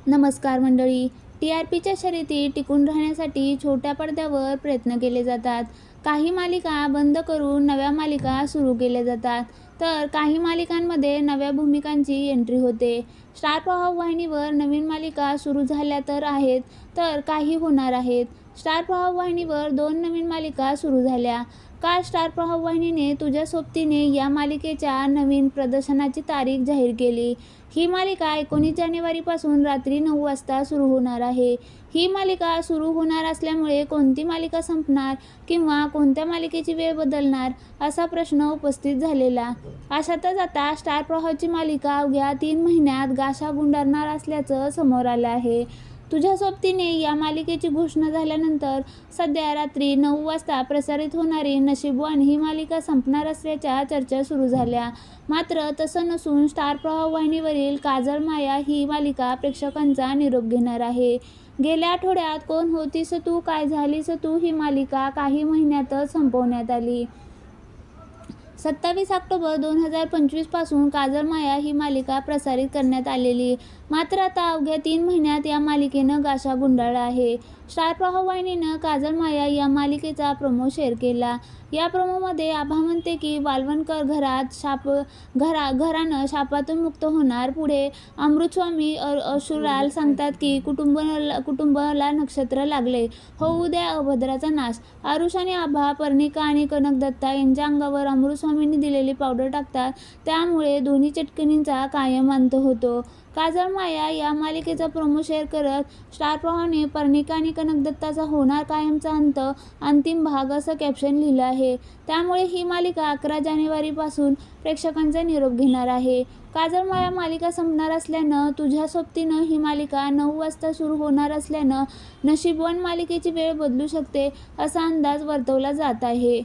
नमस्कार मंडळी. TRPच्या शर्यतीत टिकून राहण्यासाठी छोट्या पडद्यावर प्रयत्न केले जातात. काही मालिका बंद करून नव्या मालिका सुरू केल्या जातात, तर काही मालिकांमध्ये नव्या भूमिकांची एंट्री होते. स्टार प्रवाह वाहिनीवर नवीन मालिका सुरू झाल्या तर आहेत, तर काही होणार आहेत. स्टार प्रवाह वाहिनीवर 2 नवीन मालिका सुरू झाल्या. काल स्टार प्रवाह वाहिनीने तुझ्या सोबतीने या मालिकेच्या नवीन प्रदर्शनाची तारीख जाहीर केली. ही मालिका 19 जानेवारीपासून रात्री 9 वाजता सुरू होणार आहे. ही मालिका सुरू होणार असल्यामुळे कोणती मालिका संपणार किंवा कोणत्या मालिकेची वेळ बदलणार असा प्रश्न उपस्थित झालेला. अशातच आता स्टार प्रवाहची मालिका अवघ्या 3 महिन्यात गाशा गुंडाळणार असल्याचं समोर आलं आहे. तुझ्या सोबतीने या मालिकेची घोषणा झाल्यानंतर सध्या रात्री 9 वाजता प्रसारित होणारी नशीबवान ही मालिका संपणार असल्याच्या चर्चा सुरू झाल्या. मात्र तसं नसून स्टार प्रवाह वाहिनीवरील काजल माया ही मालिका प्रेक्षकांचा निरोप घेणार आहे. गेल्या आठवड्यात कोण होतीस तू काय झालीस तू ही मालिका काही महिन्यातच संपवण्यात आली. 27 ऑक्टोबर 2025 पासून काजल माया ही मालिका प्रसारित करण्यात आलेली. मात्र आता अवघ्या 3 महिन्यात या मालिकेनं गाशा गुंडाळला आहे. स्टार प्रवाह वाहिनीनं काजल माया या मालिकेचा प्रोमो शेअर केला. या प्रोमोमध्ये आभा म्हणते की वाळवंटकर घरानं शापातून मुक्त होणार. पुढे अमृतस्वामी अश्रुलाल सांगतात की कुटुंबाला नक्षत्र लागले, होऊ द्या अभद्राचा नाश. आरुष आणि आभा, पर्णिका आणि कनक दत्ता यांच्या अंगावर अमृतस्वामींनी दिलेली पावडर टाकतात, त्यामुळे दोन्ही चटकणींचा कायम अंत होतो. काजल माया या मालिकेचा प्रोमो शेअर करत स्टार प्रवाहने पर्णिका आणि कनक दत्ताचा होणार कायमचा अंत अंतिम भाग असं कॅप्शन लिहिलं आहे. त्यामुळे ही मालिका 11 जानेवारीपासून प्रेक्षकांचा निरोप घेणार आहे. काजल माया मालिका संपणार असल्यानं तुझ्या सोबतीनं ही मालिका 9 वाजता सुरू होणार असल्यानं नशीबवान मालिकेची वेळ बदलू शकते असा अंदाज वर्तवला जात आहे.